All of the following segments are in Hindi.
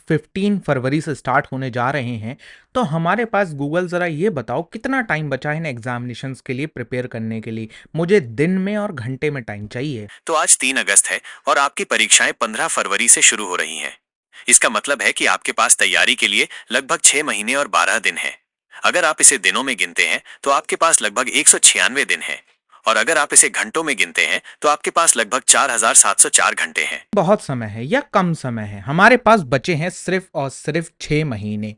15 फरवरी से स्टार्ट होने जा रहे हैं, तो हमारे पास गूगल ज़रा ये बताओ कितना टाइम बचा है इन एग्जामिनेशंस के लिए प्रिपेयर करने के लिए। मुझे दिन में और घंटे में टाइम चाहिए। तो आज 3 अगस्त है और आपकी परीक्षाएं 15 फरवरी से शुरू हो रही हैं। इसका मतलब है कि आपके पास तैयारी के लिए लगभग 6 महीने और 12 दिन है। अगर आप इसे दिनों में गिनते हैं तो आपके पास लगभग 196 दिन है, और अगर आप इसे घंटों में गिनते हैं तो आपके पास लगभग 4704 घंटे हैं। बहुत समय है या कम समय है? हमारे पास बचे हैं सिर्फ और सिर्फ 6 महीने।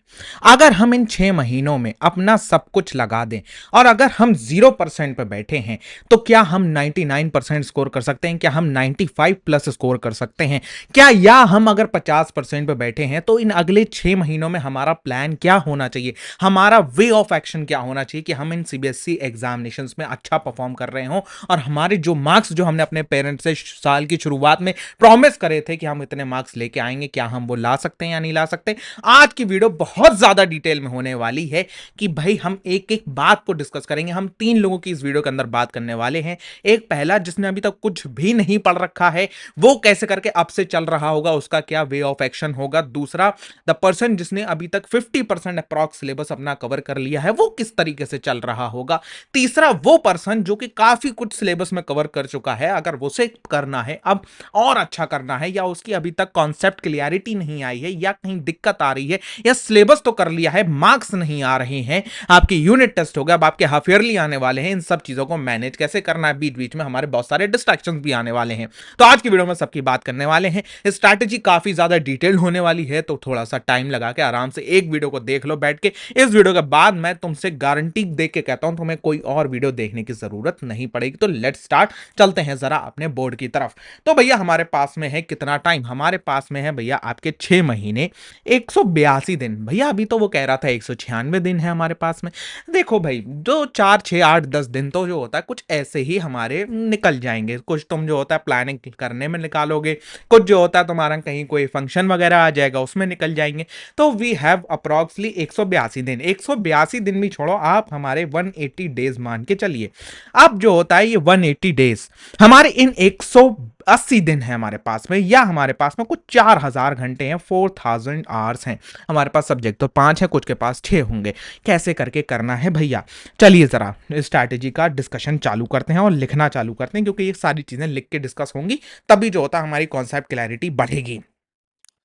अगर हम इन 6 महीनों में अपना सब कुछ लगा दें और अगर हम 0% पे बैठे हैं, तो क्या हम 99% स्कोर कर सकते हैं? क्या हम 95 प्लस स्कोर कर सकते हैं? क्या या हम अगर 50% पे बैठे हैं, तो इन अगले 6 महीनों में हमारा प्लान क्या होना चाहिए? हमारा वे ऑफ एक्शन क्या होना चाहिए कि हम इन सीबीएसई एग्जामिनेशंस में अच्छा परफॉर्म कर रहे हों और हमारे जो मार्क्स जो हमने अपने पेरेंट्स से साल की शुरुआत में प्रॉमिस करे थे कि हम इतने मार्क्स लेके आएंगे, क्या हम वो ला सकते हैं या नहीं ला सकते? आज की वीडियो बहुत ज्यादा डिटेल में होने वाली है कि भाई हम एक एक बात को डिस्कस करेंगे। हम 3 लोगों की इस वीडियो के अंदर बात करने वाले हैं। एक पहला जिसने अभी तक कुछ भी नहीं पढ़ रखा है, वो कैसे करके अब से चल रहा होगा, उसका क्या वे ऑफ एक्शन होगा। दूसरा, द पर्सन जिसने अभी तक 50% अप्रॉक्स सिलेबस अपना कवर कर लिया है, वो किस तरीके से चल रहा होगा। तीसरा, वो पर्सन जो कि काफी कुछ सिलेबस में कवर कर चुका है, अगर उसे करना है अब और अच्छा करना है, या उसकी अभी तक कॉन्सेप्ट क्लियरिटी नहीं आई है, या कहीं दिक्कत आ रही है, या सिलेबस तो कर लिया है, मार्क्स नहीं आ रहे हैं, आपके यूनिट टेस्ट हो गया, अब आपके हाफ ईयरली आने वाले हैं, इन सब चीजों को मैनेज कैसे करना है। बीच बीच में हमारे बहुत सारे डिस्ट्रैक्शंस भी आने वाले हैं, तो आज की वीडियो में सबकी बात करने वाले हैं। स्ट्रैटेजी काफी ज्यादा डिटेल्ड होने वाली है, तो थोड़ा सा टाइम लगा के आराम से एक वीडियो को देख लो बैठ के। इस वीडियो के बाद मैं तुमसे गारंटी दे के कहता हूं, तुम्हें कोई और वीडियो देखने की जरूरत नहीं पड़ेगी। तो लेट्स स्टार्ट, चलते हैं जरा अपने बोर्ड की तरफ। तो भैया हमारे पास में है कितना टाइम? हमारे पास में है भैया आपके 6 महीने 182 दिन। भैया अभी तो वो कह रहा था 196 दिन है हमारे पास में। देखो भाई, जो 4 6 8 10 दिन तो जो होता है कुछ ऐसे ही हमारे निकल जाएंगे। कुछ तुम जो होता है प्लानिंग करने में निकालोगे, कुछ जो होता है तुम्हारा कहीं कोई फंक्शन वगैरह आ जाएगा उसमें निकल जाएंगे। तो वी हैव अप्रॉक्सली 182 दिन। 182 दिन भी छोड़ो, आप हमारे 180 डेज मान के चलिए। अब जो होता है ये 180 डेज हमारे इन 180 दिन है हमारे पास में, या हमारे पास में कुछ 4000 घंटे हैं, 4000 आवर्स हैं हमारे पास। सब्जेक्ट तो 5 है, कुछ के पास 6 होंगे। कैसे करके करना है भैया? चलिए जरा स्ट्रैटेजी का डिस्कशन चालू करते हैं और लिखना चालू करते हैं, क्योंकि ये सारी चीजें लिख के डिस्कस होंगी तभी जो होता है हमारी कॉन्सेप्ट क्लैरिटी बढ़ेगी।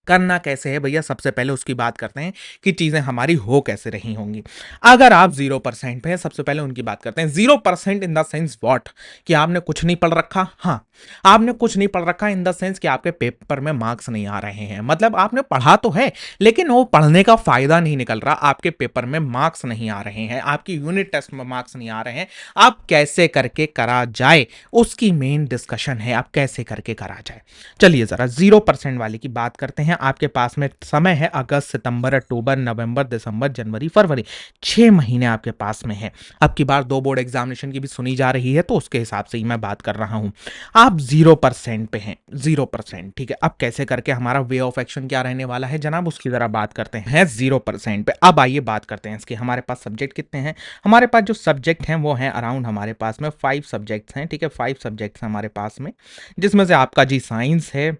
करना कैसे है भैया, सबसे पहले उसकी बात करते हैं कि चीजें हमारी हो कैसे रही होंगी। अगर आप 0% पे हैं, सबसे पहले उनकी बात करते हैं। 0% इन द सेंस व्हाट, कि आपने कुछ नहीं पढ़ रखा। हाँ, आपने कुछ नहीं पढ़ रखा इन द सेंस कि आपके पेपर में मार्क्स नहीं आ रहे हैं। मतलब आपने पढ़ा तो है, लेकिन वो पढ़ने का फायदा नहीं निकल रहा, आपके पेपर में मार्क्स नहीं आ रहे हैं, आपकी यूनिट टेस्ट में मार्क्स नहीं आ रहे हैं। आप कैसे करके करा जाए, उसकी मेन डिस्कशन है, आप कैसे करके करा जाए। चलिए जरा 0% वाले की बात करते हैं। आपके पास में समय है अगस्त, सितंबर, अक्टूबर, नवंबर, दिसंबर, जनवरी, फरवरी। 6 महीने आपके पास में है। अब की बार 2 बोर्ड एग्जामिनेशन की भी सुनी जा रही है, तो उसके हिसाब से ही मैं बात कर रहा हूं। आप 0% पे हैं, 0%, ठीक है। अब कैसे करके हमारा वे ऑफ एक्शन क्या रहने वाला है जनाब, उसकी जरा बात करते हैं। 0% पे अब आइए बात करते हैं इसके। हमारे पास सब्जेक्ट कितने हैं? हमारे पास जो सब्जेक्ट हैं वो हैं अराउंड, हमारे पास में 5 सब्जेक्ट्स हैं, ठीक है। 5 सब्जेक्ट्स हमारे पास में, जिसमें से आपका जी साइंस है,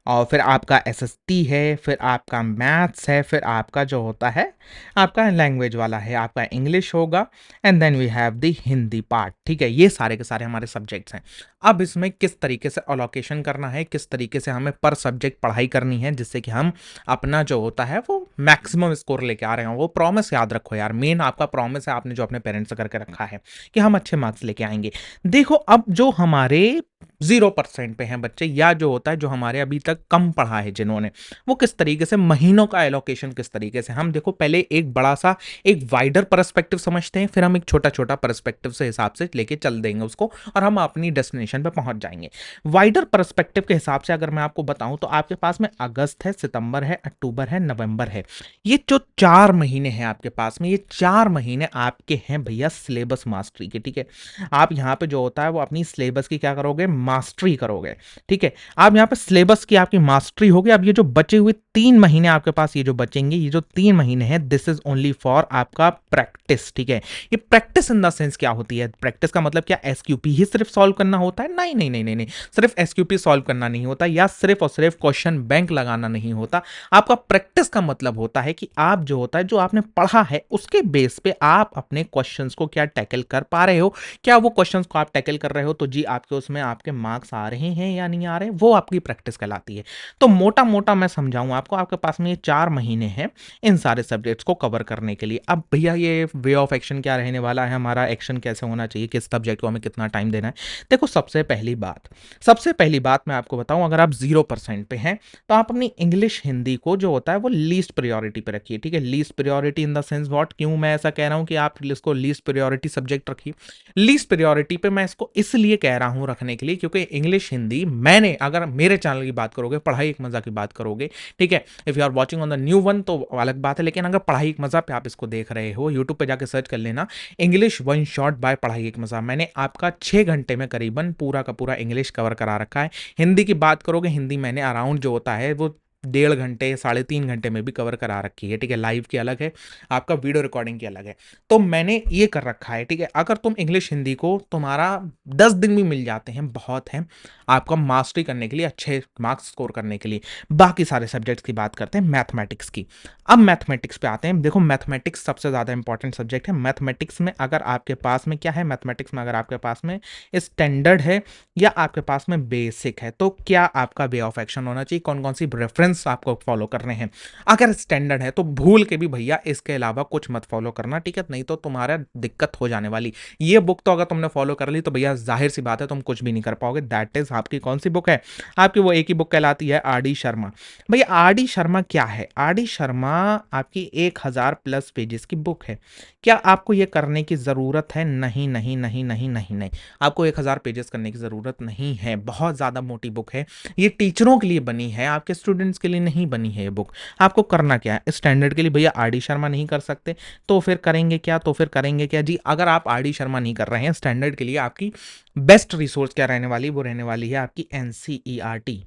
और फिर आपका एसएसटी है, फिर आपका मैथ्स है, फिर आपका जो होता है आपका लैंग्वेज वाला है, आपका इंग्लिश होगा, and then we have the Hindi part, ठीक है। ये सारे के सारे हमारे सब्जेक्ट्स हैं। अब इसमें किस तरीके से अलोकेशन करना है, किस तरीके से हमें पर सब्जेक्ट पढ़ाई करनी है, जिससे कि हम अपना जो होता है वो मैक्सिमम स्कोर लेके आ रहे हैं। वो प्रॉमिस याद रखो यार, मेन आपका प्रॉमिस है, आपने जो अपने पेरेंट्स से करके रखा है कि हम अच्छे मार्क्स लेके आएंगे। देखो, अब जो हमारे 0% पे हैं बच्चे, या जो होता है जो हमारे अभी तक कम पढ़ा है जिन्होंने, वो किस तरीके से महीनों का एलोकेशन किस तरीके से, हम देखो पहले एक बड़ा सा एक वाइडर पर्सपेक्टिव समझते हैं, फिर हम एक छोटा छोटा पर्सपेक्टिव से हिसाब से लेके चल देंगे उसको, और हम अपनी डेस्टिनेशन पे पहुंच जाएंगे। वाइडर पर्सपेक्टिव के हिसाब से अगर मैं आपको बताऊं, तो आपके पास में अगस्त है, सितंबर है, अक्टूबर है, नवंबर है। ये जो 4 महीने हैं आपके पास में, ये 4 महीने आपके हैं भैया सिलेबस मास्टरी के, ठीक है। आप यहाँ पे जो होता है वो अपनी सिलेबस की क्या करोगे, मास्टरी करोगे, ठीक है। आप यहाँ पे सिलेबस की आपकी मास्टरी होगी। अब ये जो बचे हुए 3 महीने आपके पास ये जो बचेंगे, ये जो 3 महीने हैं, दिस इज ओनली फॉर आपका प्रैक्टिस, ठीक है। ये प्रैक्टिस इन द सेंस क्या होती है? प्रैक्टिस का मतलब क्या एसक्यूपी ही सिर्फ सॉल्व करना होता है? नहीं नहीं नहीं नहीं नहीं, सिर्फ एसक्यूपी सॉल्व करना नहीं होता, या सिर्फ और सिर्फ क्वेश्चन बैंक लगाना नहीं होता। आपका प्रैक्टिस का मतलब होता है कि आप जो होता है, जो आपने पढ़ा है, उसके बेस पे आप अपने क्वेश्चंस को क्या टैकल कर पा रहे हो, क्या वो क्वेश्चंस को आप टैकल कर रहे हो तो जी आपके उसमें आपके मार्क्स आ रहे हैं या नहीं आ रहे, वो आपकी प्रैक्टिस कहलाती है। तो मोटा मोटा मैं समझाऊं आपको, आपके पास में ये 4 महीने हैं इन सारे सब्जेक्ट्स को कवर करने के लिए। अब भैया ये वे ऑफ एक्शन क्या रहने वाला है, हमारा एक्शन कैसे होना चाहिए, किस सब्जेक्ट को हमें कितना टाइम देना है। देखो सबसे पहली बात मैं आपको बताऊं, अगर आप 0% पे हैं तो आप अपनी इंग्लिश हिंदी को जो होता है वो लीस्ट प्रायोरिटी पे रखिए, ठीक है। Least priority in the sense what, क्यों मैं ऐसा कह रहा हूं कि आप इसको लीस्ट प्रायोरिटी सब्जेक्ट रखिए। लीस्ट प्रायोरिटी पे मैं इसको इसलिए कह रहा हूं रखने के लिए, क्योंकि इंग्लिश हिंदी मैंने, अगर मेरे चैनल की बात करोगे, पढ़ाई एक मजा की बात करोगे, ठीक है, if you are watching on the new one तो अलग बात है, लेकिन अगर पढ़ाई एक मजा पे आप इसको देख रहे हो, यूट्यूब पे जाके सर्च कर लेना इंग्लिश वन शॉट बाय पढ़ाई एक मजा। मैंने आपका 6 घंटे में करीबन पूरा का पूरा इंग्लिश कवर करा रखा है। हिंदी की बात करोगे, हिंदी मैंने अराउंड जो होता है वो 1.5 घंटे 3.5 घंटे में भी कवर करा रखी है, ठीक है। लाइव की अलग है, आपका वीडियो रिकॉर्डिंग की अलग है। तो मैंने ये कर रखा है, ठीक है। अगर तुम इंग्लिश हिंदी को, तुम्हारा 10 दिन भी मिल जाते हैं, बहुत है आपका मास्टरी करने के लिए, अच्छे मार्क्स स्कोर करने के लिए। बाकी सारे सब्जेक्ट्स की बात करते हैं, मैथमेटिक्स की। अब मैथमेटिक्स पे आते हैं। देखो मैथमेटिक्स सबसे ज़्यादा इंपॉर्टेंट सब्जेक्ट है। मैथमेटिक्स में अगर आपके पास में क्या है, मैथमेटिक्स में अगर आपके पास में स्टैंडर्ड है या आपके पास में बेसिक है, तो क्या आपका वे ऑफ एक्शन होना चाहिए, कौन कौन सी रेफरेंस आपको फॉलो करने हैं। अगर स्टैंडर्ड है तो भूल के भी भैया इसके अलावा कुछ मत फॉलो करना, ठीक है, नहीं तो तुम्हारा दिक्कत हो जाने वाली। ये बुक तो अगर तुमने फॉलो कर ली तो भैया जाहिर सी बात है तुम कुछ भी नहीं कर पाओगे। दैट इज आपकी कौन सी बुक है, आपकी वो एक ही बुक कहलाती है, आर डी शर्मा। भैया आर डी शर्मा क्या है? आर डी शर्मा आपकी 1000+ पेजेस की बुक है। क्या आपको ये करने की जरूरत है? नहीं नहीं नहीं नहीं नहीं नहीं, आपको 1000 पेजेस करने की जरूरत नहीं है। बहुत ज्यादा मोटी बुक है, ये टीचरों के लिए बनी है, आपके स्टूडेंट्स के लिए नहीं बनी है ये बुक। आपको करना क्या है, स्टैंडर्ड के लिए भैया आर डी शर्मा नहीं कर सकते तो फिर करेंगे क्या, जी, अगर आप आर डी शर्मा नहीं कर रहे हैं स्टैंडर्ड के लिए, आपकी बेस्ट रिसोर्स क्या रहने वाली, वो रहने वाली है आपकी एनसीईआरटी।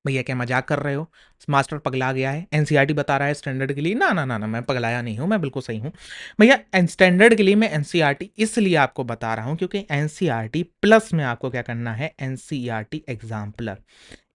भैया क्या मजाक कर रहे हो, मास्टर पगला गया है, एनसीईआरटी बता रहा है स्टैंडर्ड के लिए? ना ना ना ना, मैं पगलाया नहीं हूं, मैं बिल्कुल सही हूं भैया। स्टैंडर्ड के लिए मैं एनसीईआरटी इसलिए आपको बता रहा हूं क्योंकि एनसीईआरटी प्लस में आपको क्या करना है, एनसीईआरटी एग्जाम्पलर,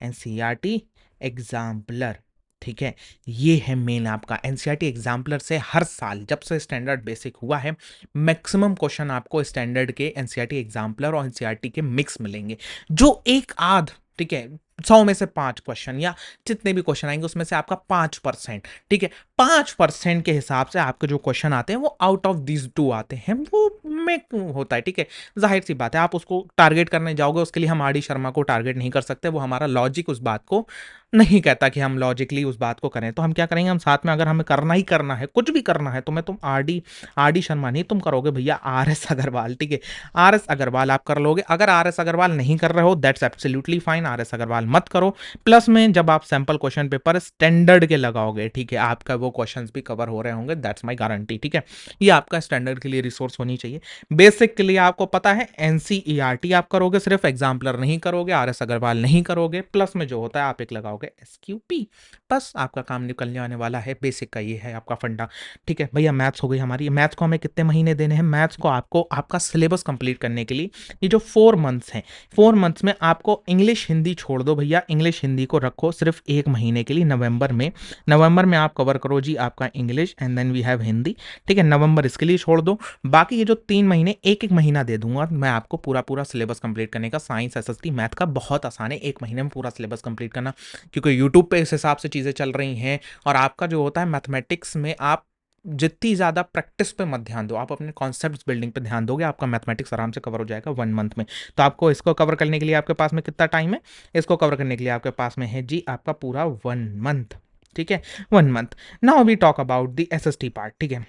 एनसीईआरटी एग्जाम्पलर, ठीक है। ये है मेन आपका एनसीईआरटी एग्जाम्पलर से हर साल जब से स्टैंडर्ड बेसिक हुआ है, मैक्सिमम क्वेश्चन आपको स्टैंडर्ड के एनसीईआरटी एग्जाम्पलर और एनसीईआरटी के मिक्स मिलेंगे। जो एक आध, ठीक है, 100 में से 5 क्वेश्चन या जितने भी क्वेश्चन आएंगे उसमें से आपका 5%, ठीक है, 5% के हिसाब से आपके जो क्वेश्चन आते हैं वो आउट ऑफ दीज 2 आते हैं, वो मेक होता है, ठीक है। जाहिर सी बात है आप उसको टारगेट करने जाओगे, उसके लिए हम आर डी शर्मा को टारगेट नहीं कर सकते, वो हमारा लॉजिक उस बात को नहीं कहता कि हम लॉजिकली उस बात को करें। तो हम क्या करेंगे, हम साथ में, अगर हमें करना ही करना है, कुछ भी करना है, तो मैं तुम आर डी शर्मा नहीं, तुम करोगे भैया आर एस अग्रवाल, ठीक है। आर एस अग्रवाल आप कर लोगे। अगर आर एस अग्रवाल नहीं कर रहे हो that's absolutely fine, R S Agarwal मत करो। प्लस में जब आप सैंपल क्वेश्चन पेपर स्टैंडर्ड के लगाओगे, ठीक है, आपका वो क्वेश्चंस भी कवर हो रहे होंगे, दैट्स माय गारंटी, ठीक है। ये आपका स्टैंडर्ड के लिए रिसोर्स होनी चाहिए। बेसिक के लिए आपको पता है एनसीईआरटी आप करोगे, सिर्फ एग्जाम्पलर नहीं करोगे, आर एस अग्रवाल नहीं करोगे, प्लस में जो होता है आप एक लगाओगे एसक्यूपी, बस आपका काम निकलने आने वाला है। बेसिक का ये है आपका फंडा, ठीक है भैया। मैथ्स हो गई हमारी, मैथ्स को हमें कितने महीने देने हैं, मैथ्स को आपको आपका सिलेबस कंप्लीट करने के लिए ये जो 4 मंथ्स हैं, 4 मंथ्स में आपको इंग्लिश हिंदी छोड़ दो भैया, इंग्लिश हिंदी को रखो सिर्फ 1 महीने के लिए, नवंबर में आप कवर करो जी आपका English and then we have Hindi, ठीक है। नवंबर इसके लिए छोड़ दो। बाकी ये जो 3 महीने, एक एक महीना दे दूंगा मैं आपको पूरा पूरा सिलेबस कंप्लीट करने का। साइंस एसएसटी मैथ का बहुत आसान है, 1 महीने में पूरा सिलेबस कंप्लीट करना, क्योंकि यूट्यूब पे इस हिसाब से चीज़ें चल रही हैं। और आपका जो होता है मैथमेटिक्स में, आप जितनी ज़्यादा प्रैक्टिस पे मत ध्यान दो, आप अपने कॉन्सेप्ट्स बिल्डिंग पे ध्यान दोगे, आपका मैथमेटिक्स आराम से कवर हो जाएगा 1 मंथ में। तो आपको इसको कवर करने के लिए आपके पास में कितना टाइम है, इसको कवर करने के लिए आपके पास में है जी आपका पूरा 1 मंथ, ठीक है, 1 month. Now we talk about the SST part, ठीक है।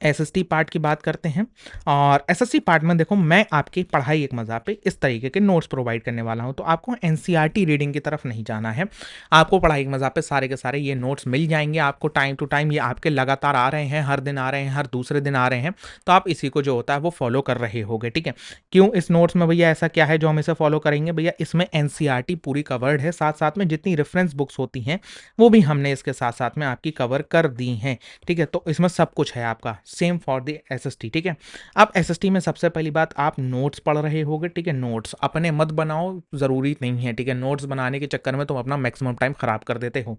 एसएसटी पार्ट की बात करते हैं। और एसएसटी पार्ट में देखो, मैं आपकी पढ़ाई एक मज़ा पे इस तरीके के नोट्स प्रोवाइड करने वाला हूँ, तो आपको एनसीईआरटी रीडिंग की तरफ नहीं जाना है। आपको पढ़ाई के मज़ा पे सारे के सारे ये नोट्स मिल जाएंगे आपको टाइम टू टाइम। ये आपके लगातार आ रहे हैं, हर दिन आ रहे हैं, हर दूसरे दिन आ रहे हैं, तो आप इसी को जो होता है वो फॉलो कर रहे होगे, ठीक है। क्यों इस नोट्स में भैया ऐसा क्या है जो हम इसे फॉलो करेंगे? भैया इसमें एनसीईआरटी पूरी कवर्ड है, साथ साथ में जितनी रेफरेंस बुक्स होती हैं वो भी हमने इसके साथ साथ में आपकी कवर कर दी हैं, ठीक है। तो इसमें सब कुछ है आपका सेम फॉर द एसएसटी, ठीक है। अब एसएसटी में सबसे पहली बात, आप नोट्स पढ़ रहे होगे, ठीक है। नोट्स अपने मत बनाओ, ज़रूरी नहीं है, ठीक है। नोट्स बनाने के चक्कर में तुम अपना मैक्सिमम टाइम खराब कर देते हो।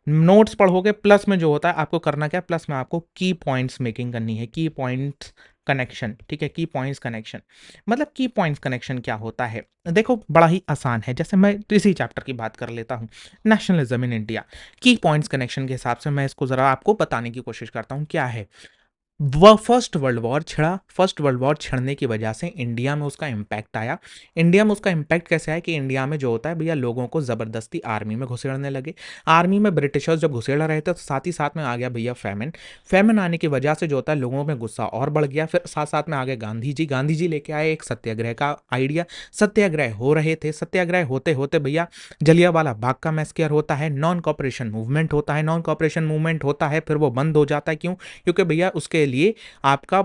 नोट्स पढ़ोगे, प्लस में जो होता है आपको करना क्या है, प्लस में आपको की पॉइंट्स मेकिंग करनी है, की पॉइंट्स कनेक्शन, ठीक है। की पॉइंट्स कनेक्शन मतलब की पॉइंट्स कनेक्शन क्या होता है? देखो बड़ा ही आसान है। जैसे मैं तो इसी चैप्टर की बात कर लेता हूँ, नेशनलिज्म इन इंडिया। की पॉइंट्स कनेक्शन के हिसाब से मैं इसको ज़रा आपको बताने की कोशिश करता हूँ क्या है। वह फर्स्ट वर्ल्ड वॉर छिड़ा, फर्स्ट वर्ल्ड वॉर छिड़ने की वजह से इंडिया में उसका इम्पैक्ट आया। इंडिया में उसका इम्पैक्ट कैसे आया कि इंडिया में जो होता है भैया, लोगों को ज़बरदस्ती आर्मी में घुसेड़ने लगे। आर्मी में ब्रिटिशर्स जब घुसेड़ रहे थे तो साथ ही साथ में आ गया भैया फैमिन। फैमिन आने की वजह से जो होता है लोगों में गुस्सा और बढ़ गया। फिर साथ साथ में आ गए गांधी जी। गांधी जी लेके आए एक सत्याग्रह का आइडिया। सत्याग्रह हो रहे थे, सत्याग्रह होते होते भैया जलियांवाला बाग का मैस्केयर होता है, नॉन कॉपरेशन मूवमेंट होता है। नॉन कॉपरेशन मूवमेंट होता है, फिर वो बंद हो जाता है। क्यों? क्योंकि भैया उसके लिए आपका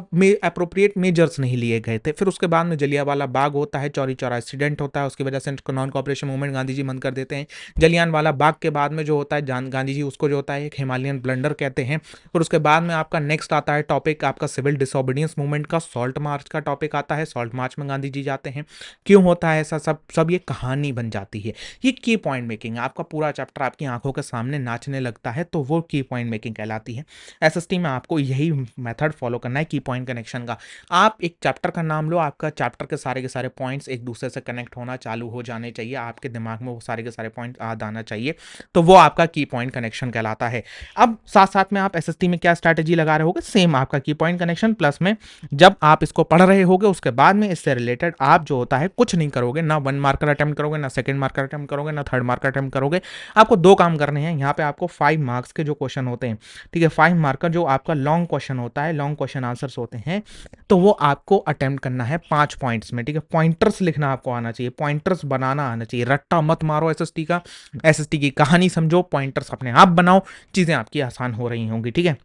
अप्रोप्रिएट मेजर्स नहीं लिए गए थे। फिर उसके बाद में जलियांवाला बाग होता है, चौरी चौरा इंसिडेंट होता है, उसकी वजह से non cooperation movement Gandhi ji बंद कर देते हैं। जलियांवाला बाग के बाद में जो होता है गांधी जी उसको जो होता है एक हिमालयन ब्लंडर कहते हैं। फिर उसके बाद में आपका नेक्स्ट आता है टॉपिक आपका सिविल डिसोबीडियंस मूवमेंट का, सॉल्ट मार्च का टॉपिक आता है। सॉल्ट मार्च में गांधी जी जाते हैं। क्यों होता है ऐसा? सब सब ये कहानी बन जाती है। ये की पॉइंट मेकिंग, आपका पूरा चैप्टर आपकी आंखों के सामने नाचने लगता है, तो वो की पॉइंट मेकिंग कहलाती है। एसएसटी में आपको यही मेथड फॉलो करना है की पॉइंट कनेक्शन का। आप एक चैप्टर का नाम लो, आपका चैप्टर के सारे पॉइंट्स एक दूसरे से कनेक्ट होना चालू हो जाने चाहिए, आपके दिमाग में वो सारे के सारे पॉइंट आ आना चाहिए, तो वो आपका की पॉइंट कनेक्शन कहलाता है। अब साथ साथ में आप एसएसटी में क्या स्ट्रैटेजी लगा रहे होगे? सेम आपका की पॉइंट कनेक्शन, प्लस में जब आप इसको पढ़ रहे होगे उसके बाद में इससे रिलेटेड आप जो होता है कुछ नहीं करोगे, ना 1 मार्कर अटेम्प्ट करोगे, ना सेकंड मार्कर अटेम्प्ट करोगे, ना थर्ड मार्कर अटेम्प्ट करोगे। आपको 2 काम करने हैं यहाँ पे। आपको 5 मार्क्स के जो क्वेश्चन होते हैं, ठीक है, 5 मार्कर जो आपका लॉन्ग क्वेश्चन होता है, लॉन्ग क्वेश्चन आंसर्स होते हैं, तो वो आपको अटेम्प्ट करना है 5 पॉइंट्स में, ठीक है। पॉइंटर्स लिखना आपको आना चाहिए, पॉइंटर्स बनाना आना चाहिए। रट्टा मत मारो एसएसटी का, एसएसटी की कहानी समझो, पॉइंटर्स अपने आप बनाओ, चीज़ें आपकी आसान हो रही होंगी, ठीक है।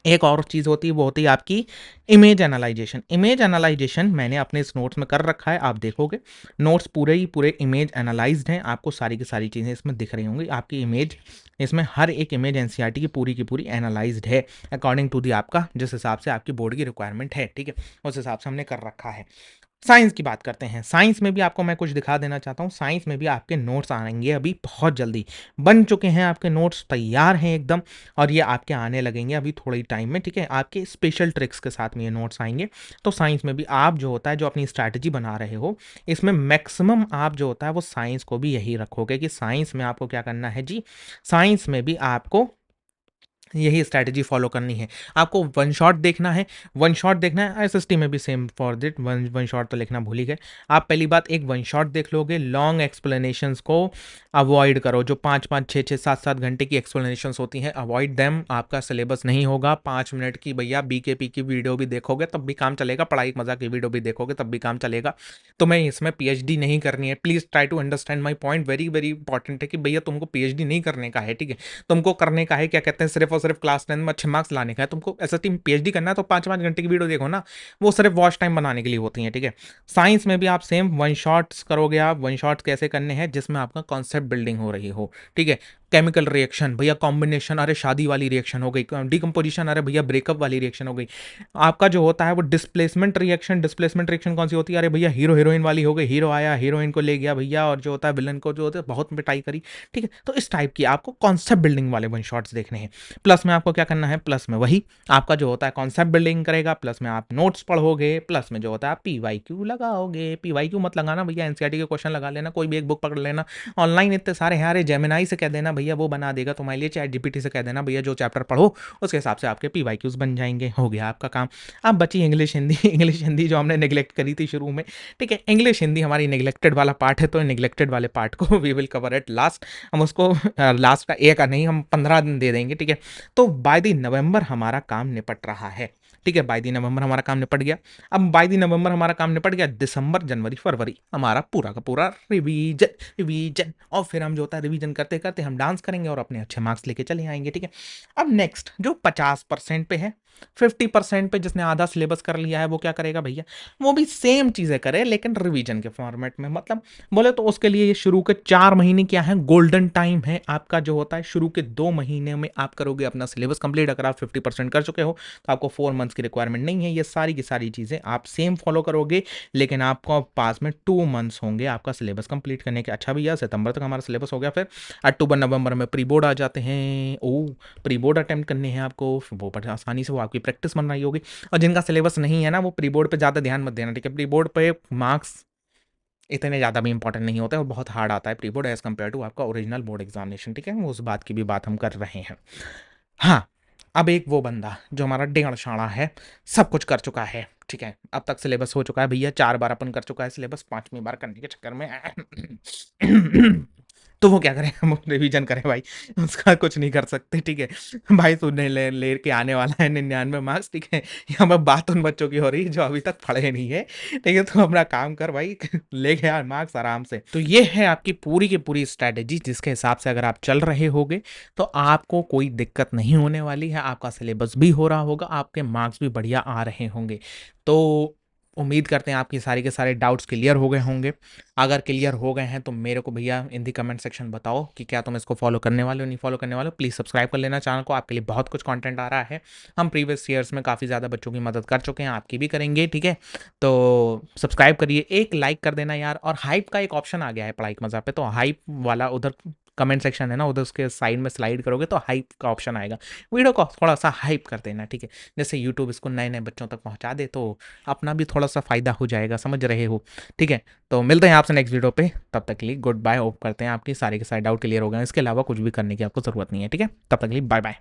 एक और चीज़ होती है, वो होती है आपकी इमेज एनालाइजेशन। इमेज एनालाइजेशन मैंने अपने इस नोट्स में कर रखा है, आप देखोगे नोट्स पूरे ही पूरे इमेज एनालाइज्ड हैं, आपको सारी की सारी चीज़ें इसमें दिख रही होंगी। आपकी इमेज, इसमें हर एक इमेज एनसीईआरटी की पूरी एनालाइज्ड है अकॉर्डिंग टू दी आपका जिस हिसाब से आपकी बोर्ड की रिक्वायरमेंट है, ठीक है, उस हिसाब से हमने कर रखा है। साइंस की बात करते हैं। साइंस में भी आपको मैं कुछ दिखा देना चाहता हूँ। साइंस में भी आपके नोट्स आएंगे अभी बहुत जल्दी, बन चुके हैं आपके नोट्स, तैयार हैं एकदम, और ये आपके आने लगेंगे अभी थोड़े ही टाइम में, ठीक है। आपके स्पेशल ट्रिक्स के साथ में ये नोट्स आएंगे। तो साइंस में भी आप जो होता है, जो अपनी स्ट्रैटेजी बना रहे हो, इसमें मैक्सिमम आप जो होता है वो साइंस को भी यही रखोगे कि साइंस में आपको क्या करना है जी, साइंस में भी आपको यही स्ट्रैटेजी फॉलो करनी है। आपको वन शॉट देखना है, वन शॉट देखना है। एसएसटी में भी same for that, one one shot तो लिखना भूल ही गए आप। पहली बात, एक वन शॉट देख लोगे। लॉन्ग एक्सप्लेनेशंस को अवॉइड करो, जो 5-5, 6-6, 7-7 घंटे की एक्सप्लेनेशंस होती हैं, अवॉइड देम। आपका सिलेबस नहीं होगा। 5 मिनट की भैया बीकेपी की वीडियो भी देखोगे तब भी काम चलेगा, पढ़ाई मजा की वीडियो भी देखोगे तब भी काम चलेगा। तो मैं इसमें पीएचडी नहीं करनी है, please try to understand my point. Very very important है कि भैया तुमको पीएचडी नहीं करने का है, ठीक है। तुमको करने का है क्या कहते हैं, सिर्फ और सिर्फ क्लास 10 में अच्छे मार्क्स लाने का है। तुमको ऐसा टीम पीएचडी करना है तो 5-5 घंटे की वीडियो देखो ना, वो सिर्फ वॉच टाइम बनाने के लिए होती है, ठीक है। साइंस में भी आप सेम वन शॉट्स करोगे। आप वन शॉट्स कैसे करने हैं? जिसमें आपका कॉन्सेप्ट बिल्डिंग हो रही हो, ठीक है। केमिकल रिएक्शन भैया, कॉम्बिनेशन अरे शादी वाली रिएक्शन हो गई, डिकम्पोजिशन अरे भैया ब्रेकअप वाली रिएक्शन हो गई। आपका जो होता है वो डिस्प्लेसमेंट रिएक्शन, डिस्प्लेसमेंट रिएक्शन कौन सी होती है? अरे भैया हीरो हीरोइन वाली हो गई, हीरो आया हीरोइन को ले गया भैया, और जो होता है विलन को जो होता है बहुत पिटाई करी, ठीक है। तो इस टाइप की आपको कॉन्सेप्ट बिल्डिंग वाले वन शॉट्स देखने हैं। प्लस में आपको क्या करना है, प्लस में वही आपका जो होता है कॉन्सेप्ट बिल्डिंग करेगा, प्लस में आप नोट्स पढ़ोगे, प्लस में जो होता है आप पीवाईक्यू लगाओगे। पीवाईक्यू मत लगाना भैया, एनसीईआरटी के क्वेश्चन लगा लेना, कोई भी एक बुक पकड़ लेना। ऑनलाइन इतने सारे हैं, अरे जेमिनाई से कह देना भैया वो बना देगा तुम्हारे लिए, चैट जीपीटी से कह देना भैया जो चैप्टर पढ़ो उसके हिसाब से आपके पीवाईक्यूज बन जाएंगे, हो गया आपका काम। अब बची इंग्लिश हिंदी। इंग्लिश हिंदी जो हमने निगलेक्ट करी थी शुरू में, ठीक है। इंग्लिश हिंदी हमारी निगलेक्टेड वाला पार्ट है, तो निगलेक्टेड वाले पार्ट को we will cover at last. हम उसको लास्ट का एक नहीं, हम 15 दिन दे देंगे, ठीक है। तो बाय द नवंबर हमारा काम निपट रहा है। ठीक है, बाय द नवंबर हमारा काम निपट गया। अब बाय द नवंबर हमारा काम निपट गया, दिसंबर जनवरी फरवरी हमारा पूरा का पूरा रिवीजन रिवीजन, और फिर हम जो होता है रिवीजन करते करते हम डांस करेंगे और अपने अच्छे मार्क्स लेके चले आएंगे। ठीक है, अब नेक्स्ट जो 50% पे है, 50% पे जिसने आधा सिलेबस कर लिया है वो क्या करेगा भैया, वो भी सेम चीजें करे लेकिन रिवीजन के फॉर्मेट में। मतलब बोले तो उसके लिए ये शुरू के 4 महीने क्या है, गोल्डन टाइम है आपका। जो होता है शुरू के 2 महीने में आप करोगे अपना सिलेबस कंप्लीट। अगर आप 50% कर चुके हो तो आपको 4 मंथ्स की रिक्वायरमेंट नहीं है। ये सारी की सारी चीजें आप सेम फॉलो करोगे, लेकिन आपको पास में 2 मंथ्स होंगे आपका सिलेबस कंप्लीट करने के। अच्छा भैया, सितंबर तक हमारा सिलेबस हो गया, फिर अक्टूबर नवंबर में प्री बोर्ड आ जाते हैं। ओ, प्री बोर्ड अटेम्प्ट करने हैं आपको, वो बड़ी आसानी से वो आपकी प्रैक्टिस बन रही होगी। और जिनका सिलेबस नहीं है ना, वो प्री बोर्ड पे ज़्यादा ध्यान मत देना। ठीक है, प्री बोर्ड पे मार्क्स इतने ज़्यादा भी इंपॉर्टेंट नहीं होते और बहुत हार्ड आता है pre board as compare to आपका ओरिजिनल बोर्ड एग्जामिनेशन। ठीक है, उस बात की भी बात हम कर रहे हैं। हाँ, अब एक वो बंदा जो हमारा डेढ़ शाणा है, सब कुछ कर चुका है। ठीक है, अब तक सिलेबस हो चुका है भैया, 4 बार अपन कर चुका है सिलेबस, 5वीं बार करने के चक्कर में तो वो क्या करें, हम रिवीजन करें भाई, उसका कुछ नहीं कर सकते। ठीक है भाई, तूने ले के आने वाला है 99 मार्क्स। ठीक है, यहाँ पर बात उन बच्चों की हो रही है जो अभी तक पढ़े नहीं है। ठीक है, तो अपना काम कर भाई, लेके आ मार्क्स आराम से। तो ये है आपकी पूरी की पूरी स्ट्रैटेजी, जिसके हिसाब से अगर आप चल रहे होगे तो आपको कोई दिक्कत नहीं होने वाली है। आपका सिलेबस भी हो रहा होगा, आपके मार्क्स भी बढ़िया आ रहे होंगे। तो उम्मीद करते हैं आपकी सारी के सारे डाउट्स क्लियर हो गए होंगे। अगर क्लियर हो गए हैं तो मेरे को भैया इन दी कमेंट सेक्शन बताओ कि क्या तुम इसको फॉलो करने वाले हो, नहीं फॉलो करने वाले हो। प्लीज़ सब्सक्राइब कर लेना चैनल को, आपके लिए बहुत कुछ कंटेंट आ रहा है। हम प्रीवियस ईयर्स में काफ़ी ज़्यादा बच्चों की मदद कर चुके हैं, आपकी भी करेंगे। ठीक है, तो सब्सक्राइब करिए, एक लाइक कर देना यार। और हाइप का एक ऑप्शन आ गया है पढ़ाई के मज़ा पे, तो हाइप वाला उधर कमेंट सेक्शन है ना, उधर उसके साइड में स्लाइड करोगे तो हाइप का ऑप्शन आएगा, वीडियो को थोड़ा सा हाइप कर देना। ठीक है, जैसे यूट्यूब इसको नए नए बच्चों तक पहुंचा दे तो अपना भी थोड़ा सा फायदा हो जाएगा, समझ रहे हो। ठीक है, तो मिलते हैं आपसे नेक्स्ट वीडियो पे, तब तक के लिए गुड बाय। होप करते हैं आपकी सारे के सारे डाउट क्लियर हो गए, इसके अलावा कुछ भी करने की आपको जरूरत नहीं है। ठीक है, तब तक के लिए बाय बाय।